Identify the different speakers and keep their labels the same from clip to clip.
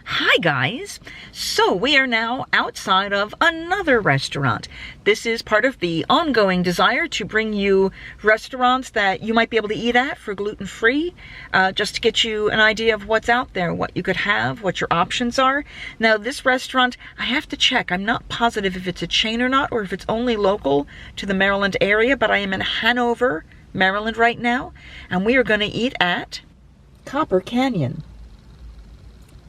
Speaker 1: Hi guys! So we are now outside of another restaurant. This is part of the ongoing desire to bring you restaurants that you might be able to eat at for gluten-free, just to get you an idea of what's out there, what you could have, what your options are. Now this restaurant, I have to check. I'm not positive if it's a chain or not, or if it's only local to the Maryland area, but I am in Hanover, Maryland right now, and we are going to eat at Copper Canyon.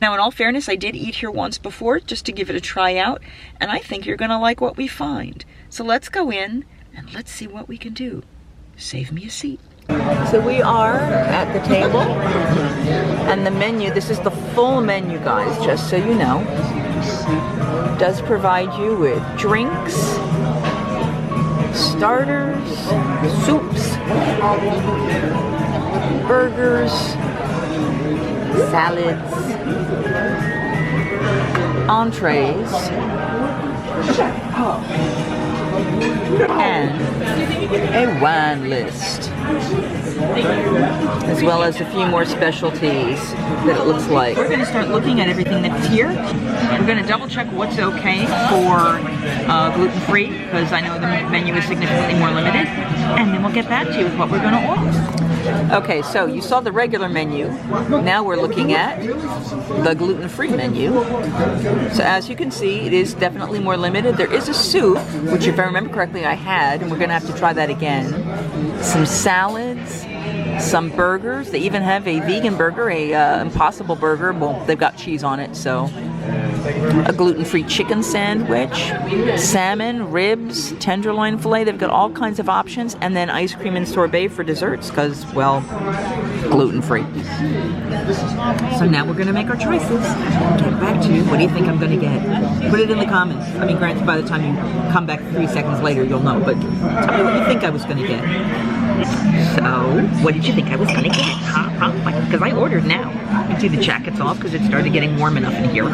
Speaker 1: Now, in all fairness, I did eat here once before just to give it a try out, and I think you're going to like what we find. So let's go in and let's see what we can do. Save me a seat. So we are at the table, and the menu, this is the full menu, guys, just so you know. It does provide you with drinks, starters, soups, burgers, salads, entrees, and a wine list, as well as a few more specialties that it looks like. We're going to start looking at everything that's here. We're going to double check what's okay for gluten-free, because I know the menu is significantly more limited, and then we'll get back to you with what we're going to order. Okay, so you saw the regular menu. Now we're looking at the gluten-free menu. So as you can see, it is definitely more limited. There is a soup, which if I remember correctly I had, and we're going to have to try that again. Some salads, some burgers. They even have a vegan burger, a Impossible burger. Well, they've got cheese on it, so. A gluten-free chicken sandwich, salmon, ribs, tenderloin filet. They've got all kinds of options, and then ice cream and sorbet for desserts, because, well, gluten-free. So now we're going to make our choices. Get back to you. What do you think I'm going to get? Put it in the comments. I mean, granted, by the time you come back 3 seconds later, you'll know, but tell me what you think I was going to get. So, what did you think I was going to get? Because I ordered now. You can see the jacket's off because it started getting warm enough in here.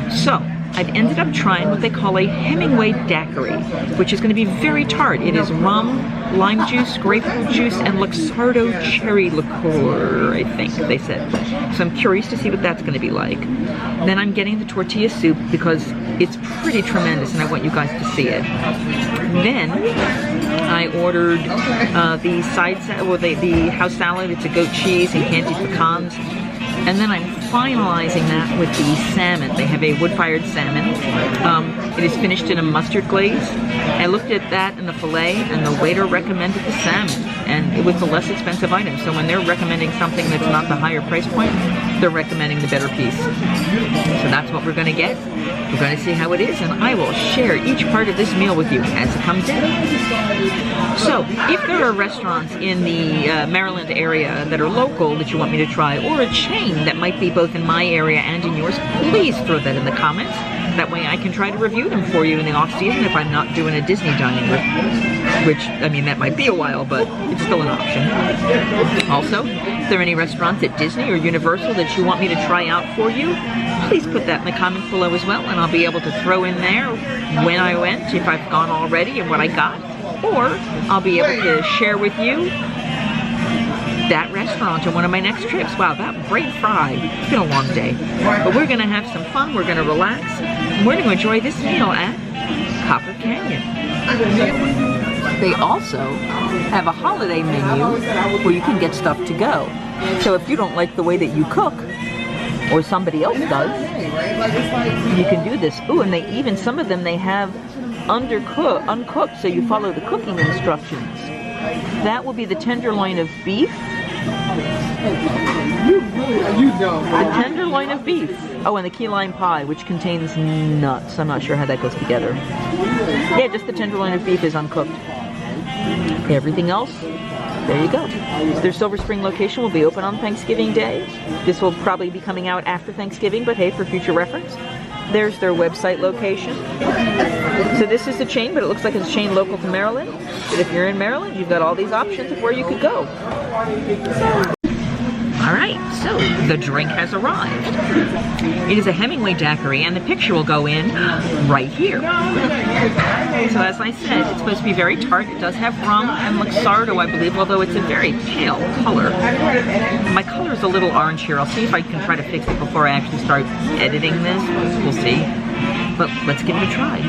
Speaker 1: So, I've ended up trying what they call a Hemingway daiquiri, which is going to be very tart. It is rum, lime juice, grapefruit juice, and Luxardo cherry liqueur, I think they said. So I'm curious to see what that's going to be like. Then I'm getting the tortilla soup because it's pretty tremendous and I want you guys to see it. Then I ordered the the house salad. It's a goat cheese and candied pecans. And then I'm finalizing that with the salmon. They have a wood-fired salmon. It is finished in a mustard glaze. I looked at that and the filet, and the waiter recommended the salmon. And it was the less expensive item. So when they're recommending something that's not the higher price point, they're recommending the better piece. So that's what we're going to get. We're going to see how it is, and I will share each part of this meal with you as it comes in. So, if there are restaurants in the Maryland area that are local that you want me to try, or a chain that might be both in my area and in yours, please throw that in the comments. That way I can try to review them for you in the off-season if I'm not doing a Disney dining room. Which, I mean, that might be a while, but it's still an option. Also, if there are any restaurants at Disney or Universal that you want me to try out for you, please put that in the comments below as well, and I'll be able to throw in there when I went, if I've gone already, and what I got. Or I'll be able to share with you that restaurant on one of my next trips. Wow, that great fry. It's been a long day. But we're going to have some fun, we're going to relax, and we're going to enjoy this meal at Copper Canyon. They also have a holiday menu where you can get stuff to go. So if you don't like the way that you cook, or somebody else does, you can do this. Ooh, and they even, some of them, they have uncooked, so you follow the cooking instructions. That will be the tenderloin of beef. The tenderloin of beef. Oh, and the key lime pie, which contains nuts. I'm not sure how that goes together. Yeah, just the tenderloin of beef is uncooked. Everything else, there you go. Their Silver Spring location will be open on Thanksgiving Day. This will probably be coming out after Thanksgiving, but hey, for future reference. There's their website location. So this is a chain, but it looks like it's a chain local to Maryland. But if you're in Maryland, you've got all these options of where you could go. All right, so the drink has arrived. It is a Hemingway daiquiri, and the picture will go in right here. So as I said, it's supposed to be very tart. It does have rum and Luxardo, I believe, although it's a very pale color. My color is a little orange here. I'll see if I can try to fix it before I actually start editing this. We'll see. But let's give it a try.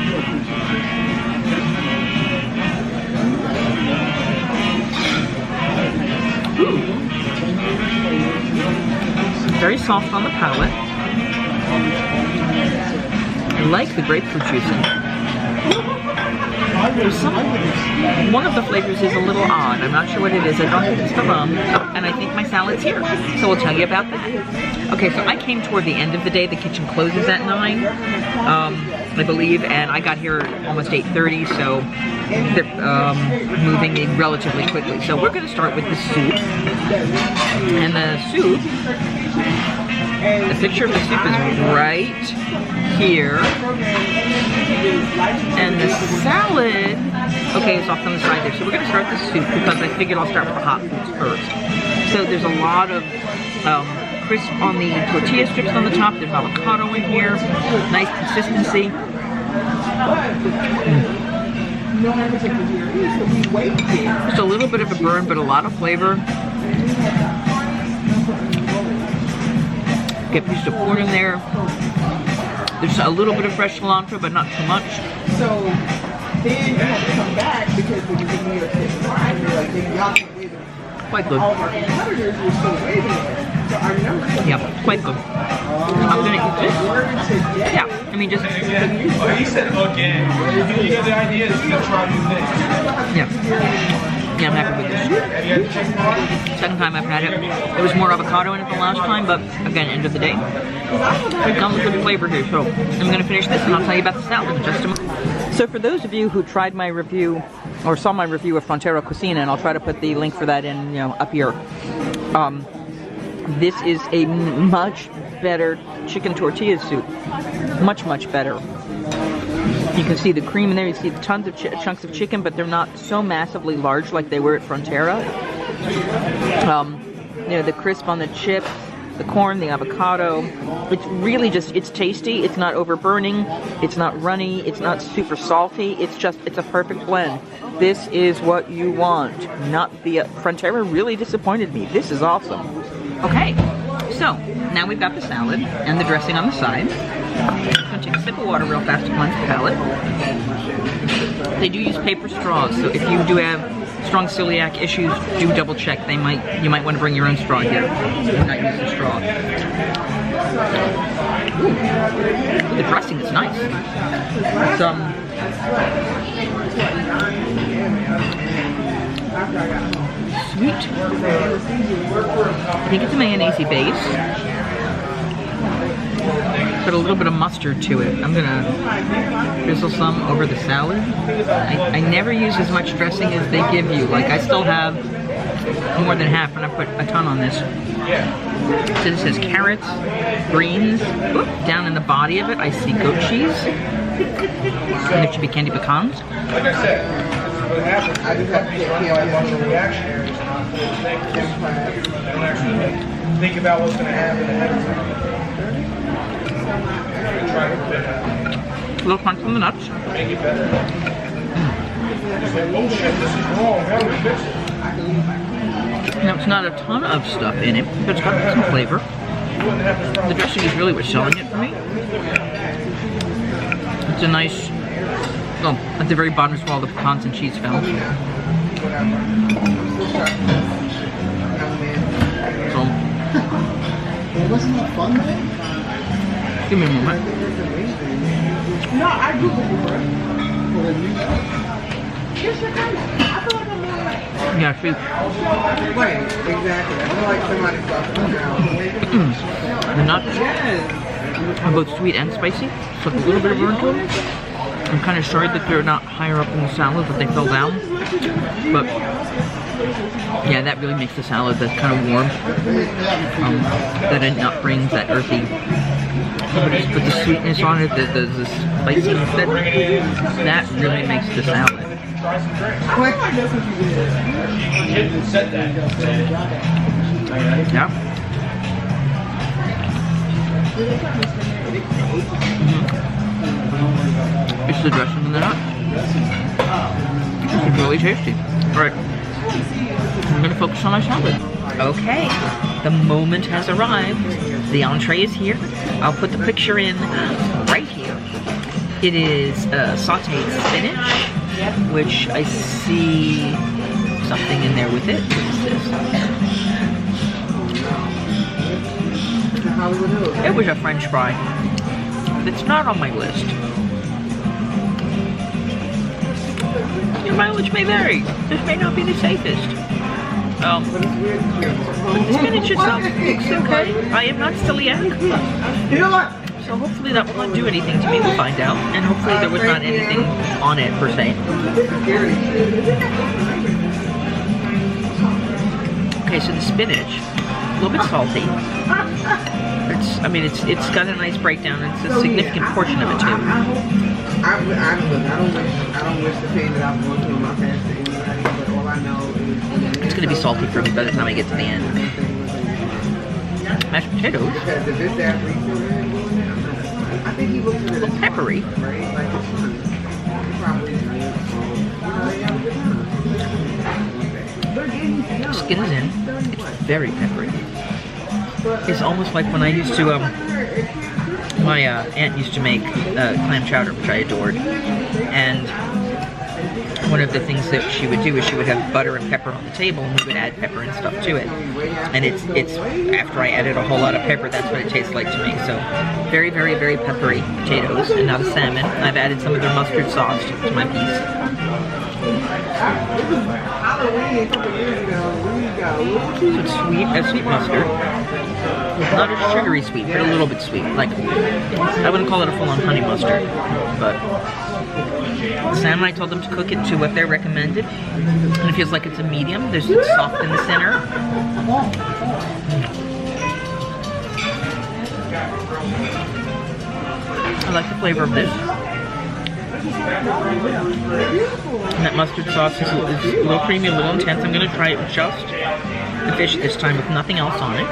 Speaker 1: Ooh. Very soft on the palate. I like the grapefruit juice in it. One of the flavors is a little odd. I'm not sure what it is. I don't think it's the rum, and I think my salad's here. So we'll tell you about that. Okay, so I came toward the end of the day. The kitchen closes at 9, I believe, and I got here almost 8:30, so they're moving in relatively quickly. So we're going to start with the soup. And the soup, the picture of the soup is right here. And the salad, okay, it's off on the side there. So we're going to start the soup because I figured I'll start with the hot foods first. So there's a lot of crisp on the tortilla strips on the top. There's avocado in here. Nice consistency. Just a little bit of a burn, but a lot of flavor. Get a piece of corn in there. There's a little bit of fresh cilantro, but not too much.
Speaker 2: So then you have to come back because when you give me your line, you're like, then y'all can wait.
Speaker 1: Quite good.
Speaker 2: All of our competitors were still waiting it. So our numbers.
Speaker 1: Yeah, quite good. I'm gonna eat this. Yeah, I mean just.
Speaker 3: Well, he said again. You get the idea that you're gonna try new things.
Speaker 1: Yeah. Yeah, I'm happy with this. Second time I've had it. There was more avocado in it than last time, but again, end of the day. We've gone with good flavor here, so I'm going to finish this and I'll tell you about the salad in just a moment. So for those of you who tried my review, or saw my review of Frontera Cucina, and I'll try to put the link for that in, up here. This is a much better chicken tortilla soup. Much, much better. You can see the cream in there, you see tons of chunks of chicken, but they're not so massively large like they were at Frontera. You know, the crisp on the chips, the corn, the avocado. It's really just, it's tasty, it's not overburning, it's not runny, it's not super salty, it's a perfect blend. This is what you want. Not the, Frontera really disappointed me. This is awesome. Okay, so now we've got the salad and the dressing on the side. I'm going to take a sip of water real fast to cleanse the palate. They do use paper straws, so if you do have strong celiac issues, do double check. You might want to bring your own straw here. Do not use the straw. Ooh, the dressing is nice. It's sweet. I think it's a mayonnaise base. Put a little bit of mustard to it. I'm gonna drizzle some over the salad. I never use as much dressing as they give you. Like, I still have more than half, and I put a ton on this. So this has carrots, greens. Oop, down in the body of it, I see goat cheese. And there should be candy pecans.
Speaker 3: Like I said, what happens, I just have to get a bunch of reactionaries and actually think about what's going to happen ahead of time.
Speaker 1: A little crunch from the nuts.
Speaker 3: Make it better. Just like, oh shit, this is wrong. How do we fix it?
Speaker 1: Now, it's not a ton of stuff in it, but it's got some flavor. The dressing is really what's selling it for me. It's a nice, oh, at the very bottom is where all the pecans and cheese fell. So,
Speaker 2: Wasn't it fun though?
Speaker 1: give me a moment.
Speaker 2: No, I do.
Speaker 1: Yeah, see.
Speaker 2: Right, exactly. I feel like somebody
Speaker 1: The nuts are both sweet and spicy, so a little bit of burn to them. I'm kind of sorry that they're not higher up in the salad, that they fell down. But yeah, that really makes the salad that's kind of warm. That nut brings that earthy. But the sweetness on it, the spiciness, that really makes the salad.
Speaker 3: Said that.
Speaker 1: Yeah. It's the dressing and the nuts. It's really tasty. Alright, I'm gonna focus on my salad. Okay, the moment has arrived. The entree is here. I'll put the picture in right here. It is sauteed spinach, which I see something in there with it. What is this? It was a French fry. It's not on my list. Your mileage may vary. This may not be the safest. But the spinach itself looks okay. I am not celiac.
Speaker 2: You know what?
Speaker 1: So hopefully that will not do anything to me. We'll find out. And hopefully there was not anything on it per se. Okay, so the spinach, a little bit salty. It's got a nice breakdown. It's a significant portion of it too.
Speaker 2: I don't wish to say that I'm going through my fast to anybody, but all I know is
Speaker 1: It's going to be salty for me by the time I get to the end. Mashed potatoes.
Speaker 2: because if it's that recent, I think he looks
Speaker 1: A little peppery.
Speaker 2: right? Like it's probably
Speaker 1: The skin is in. It's very peppery. It's almost like when I used to, my aunt used to make clam chowder, which I adored. And one of the things that she would do is she would have butter and pepper on the table, and we would add pepper and stuff to it. And it's after I added a whole lot of pepper, that's what it tastes like to me. So very, very, very peppery potatoes, and not a salmon. I've added some of their mustard sauce to my piece.
Speaker 2: Halloween a couple years ago.
Speaker 1: So it's sweet, a sweet mustard. Not as sugary sweet, but a little bit sweet. Like, I wouldn't call it a full-on honey mustard, but Sam and I told them to cook it to what they're recommended, and it feels like it's a medium. It's soft in the center. I like the flavor of this. And that mustard sauce is a little creamy, a little intense. I'm going to try it with just the fish this time with nothing else on it.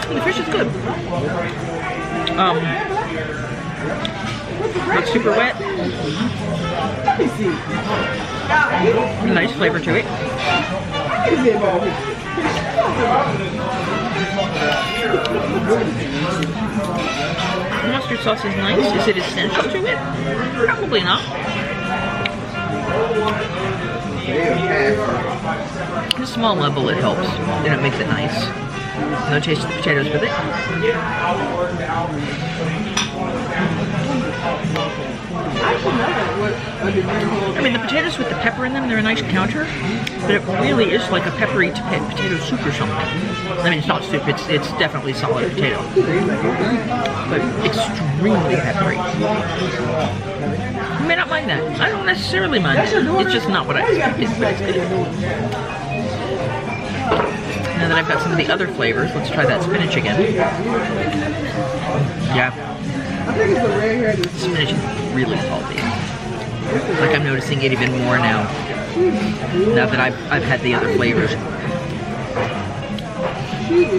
Speaker 1: The fish is good. Not super wet. Nice flavor to it. The mustard sauce is nice. Is it essential to it? Probably not. At a small level, it helps. And it makes it nice. No taste of the potatoes with it. I mean, the potatoes with the pepper in them, they're a nice counter, but it really is like a peppery potato soup or something. I mean, it's not soup, it's definitely solid potato, but extremely peppery. You may not mind that. I don't necessarily mind it. It's just not what I expected, but it's good. Now that I've got some of the other flavors, let's try that spinach again. Yeah. The spinach is really salty. Like I'm noticing it even more now that I've had the other flavors.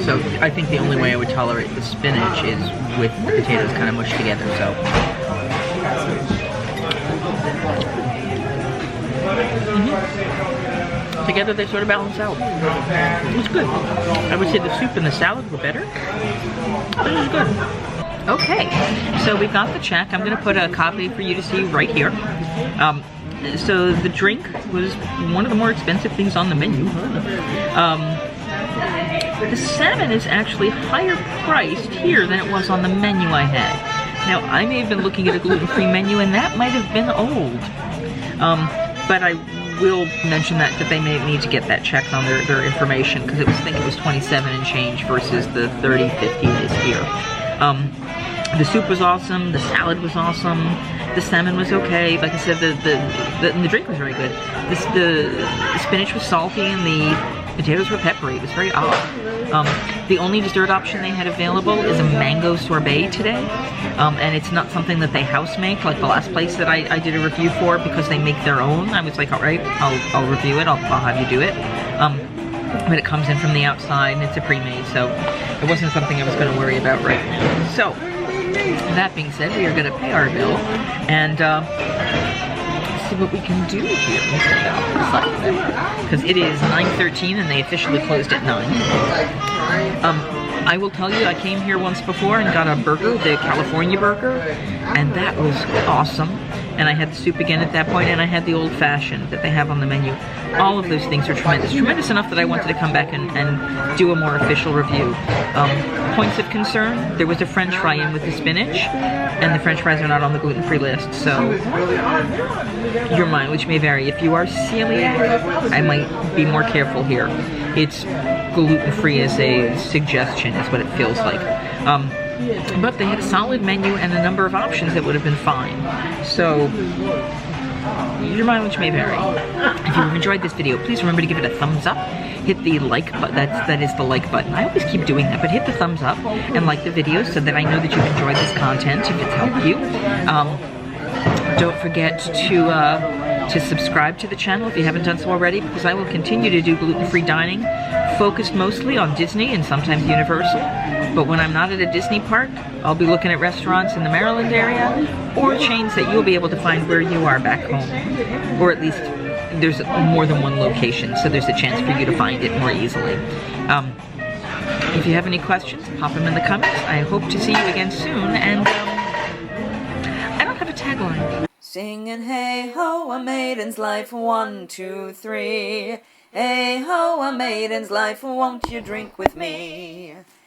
Speaker 1: So I think the only way I would tolerate the spinach is with the potatoes kind of mushed together. So together they sort of balance out. It was good. I would say the soup and the salad were better. This is good. Okay, so we've got the check. I'm going to put a copy for you to see right here. So the drink was one of the more expensive things on the menu. The salmon is actually higher priced here than it was on the menu I had. Now, I may have been looking at a gluten-free menu, and that might have been old. But I will mention that they may need to get that checked on their information, because I think it was 27 and change versus the 30, 50 is here. The soup was awesome, the salad was awesome, the salmon was okay. Like I said, the drink was very good. The spinach was salty and the potatoes were peppery. It was very odd. The only dessert option they had available is a mango sorbet today, and it's not something that they house make like the last place that I did a review for, because they make their own. I was like, all right, I'll review it. I'll have you do it. But it comes in from the outside and it's a pre-made, so it wasn't something I was going to worry about right now. So that being said, we are going to pay our bill and see what we can do here, because it is 9:13 and they officially closed at 9. I will tell you, I came here once before and got a burger, the California burger, and that was awesome. And I had the soup again at that point, and I had the old-fashioned that they have on the menu. All of those things are tremendous. Tremendous enough that I wanted to come back and do a more official review. Points of concern, there was a French fry in with the spinach, and the French fries are not on the gluten-free list, so your mileage may vary. If you are celiac, I might be more careful here. It's gluten-free as a suggestion, is what it feels like. But they had a solid menu and a number of options that would have been fine. So your mileage may vary. If you've enjoyed this video, please remember to give it a thumbs up. Hit the like button. That is the like button. I always keep doing that, but hit the thumbs up and like the video so that I know that you've enjoyed this content, if it's helped you. Don't forget to subscribe to the channel if you haven't done so already, because I will continue to do gluten-free dining, focused mostly on Disney and sometimes Universal. But when I'm not at a Disney park, I'll be looking at restaurants in the Maryland area or chains that you'll be able to find where you are back home. Or at least there's more than one location, so there's a chance for you to find it more easily. If you have any questions, pop them in the comments. I hope to see you again soon, and I don't have a tagline. Singing hey ho, a maiden's life, 1, 2, 3. Hey ho, a maiden's life, won't you drink with me?